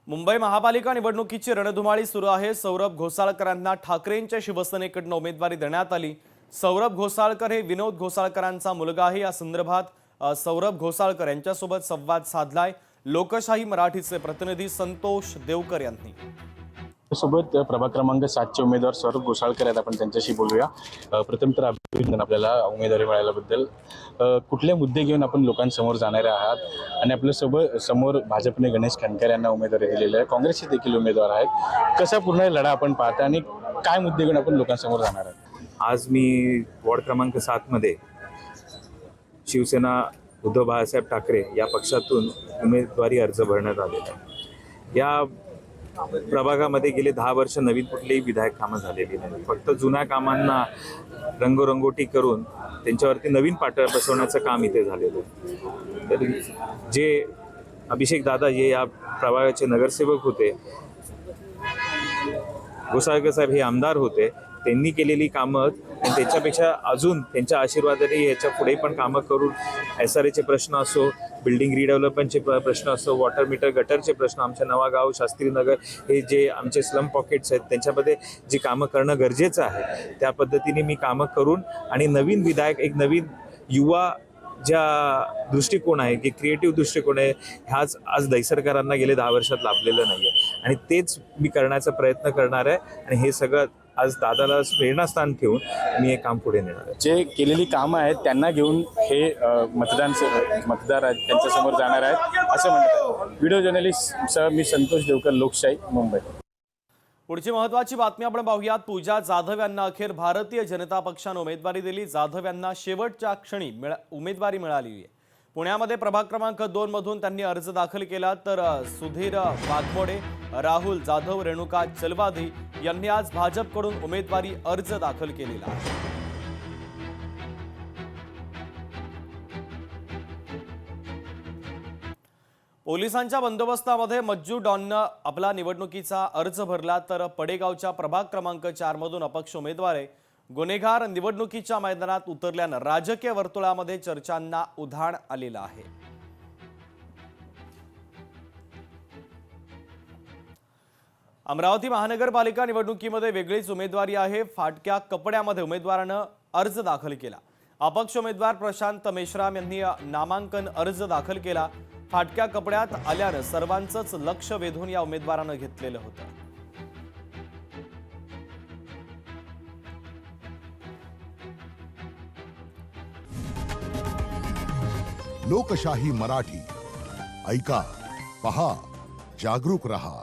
मुंबई महापालिका निवडणुकीची रणधुमाळी सुरू आहे। सौरभ घोसाळकरांना ठाकरेंच्या शिवसेनेकडून उमेदवारी देण्यात आली। सौरभ घोसाळकर हे विनोद घोसाळकरांचा मुलगा आहे। या संदर्भात सौरभ घोसाळकर यांच्यासोबत संवाद साधलाय लोकशाही मराठीचे प्रतिनिधी संतोष देवकर यांनी। सोबत प्रभाग क्रमांक 7 चे उमेदवार सौरभ घोसाळकर आहेत, आपण त्यांच्याशी बोलूया। प्रथम तर अभिनंदन आपल्याला उमेदवारी मिळाल्याबद्दल। कुठले मुद्दे घेऊन आपण लोकांसमोर जाणार आहात आणि आपल्या समोर भाजपने गणेश खंडकर यांना उमेदवारी दिलेली आहे, काँग्रेसचे देखील उमेदवार आहेत। कसा पूर्ण लढा आपण पाहता आणि काय मुद्दे घेऊन आपण लोकांसमोर जाणार आहात? आज मी वॉर्ड क्रमांक 7 मध्ये शिवसेना उद्धव बाळासाहेब ठाकरे या पक्षातून उमेदवारी अर्ज भरण्यात आलेला आहे। या प्रभागामध्ये गेले 10 वर्ष नवीन कुठलेही विधायक कामं झालेली नाही। फक्त जुन्या कामांना रंगरंगोटी करून त्यांच्यावरती नवीन पाटळ बसवण्याचं काम इथे झालेलं आहे। तर जे अभिषेक दादा जे या प्रभागाचे नगरसेवक होते, घोसाळकर साहेब हे आमदार होते, त्यांनी केलेली कामं आणि त्याच्यापेक्षा अजून त्यांच्या आशीर्वादाने याच्या पुढे पण कामं करून SRAचे प्रश्न असो, बिल्डिंग रिडेव्हलपमेंटचे प्रश्न असो, वॉटर मीटर गटरचे प्रश्न, आमच्या नवागाव शास्त्रीनगर हे जे आमचे स्लम पॉकेट्स आहेत त्यांच्यामध्ये जी कामं करणं गरजेचं आहे, त्या पद्धतीने मी कामं करून आणि नवीन विधायक एक नवीन युवा ज्या दृष्टिकोन आहे की क्रिएटिव्ह दृष्टिकोन आहे, ह्याच आज दहिसरकरांना गेले 10 वर्षात लाभलेलं नाही आहे आणि तेच मी करण्याचा प्रयत्न करणार आहे। आणि हे सगळं आज दादाला प्रेरणास्थान ठेवून मी हे काम पुढे नेणार आहे। जे केलेली कामं आहेत त्यांना घेऊन हे मतदार आहेत त्यांच्यासमोर जाणार आहेत असं म्हणतात। व्हिडिओ जर्नलिस्ट सह मी संतोष देवकर, लोकशाही, मुंबई। पुढची महत्त्वाची बातमी आपण पाहूयात। पूजा जाधव यांना अखेर भारतीय जनता पक्षाने उमेदवारी दिली। जाधव यांना शेवटच्या क्षणी उमेदवारी मिळाली आहे। पुण्यामध्ये प्रभाग क्रमांक 2 मधून त्यांनी अर्ज दाखल केला, तर सुधीर वाघमोडे, राहुल जाधव, रेणुका चलवादी यांनी आज भाजपकडून उमेदवारी अर्ज दाखल केलेला आहे। पोलिसांच्या बंदोबस्तामध्ये मज्जू डॉननं आपला निवडणुकीचा अर्ज भरला, तर पडेगावच्या प्रभाग क्रमांक 4 मधून अपक्ष उमेदवार गुन्हेगार निवडणुकीच्या मैदानात उतरल्यानं राजकीय वर्तुळामध्ये चर्चांना उधाण आलेलं आहे। अमरावती महानगरपालिका निवडणुकीमध्ये वेगळीच उमेदवारी आहे। फाटक्या कपड्यामध्ये उमेदवारानं अर्ज दाखल केला। अपक्ष उमेदवार प्रशांत मेश्राम यांनी नामांकन अर्ज दाखल केला। फाटक्या कपड्यात आल्यानं सर्वांचंच लक्ष वेधून या उमेदवारानं घेतलेलं होतं। लोकशाही मराठी ऐका, पहा, जागरूक रहा।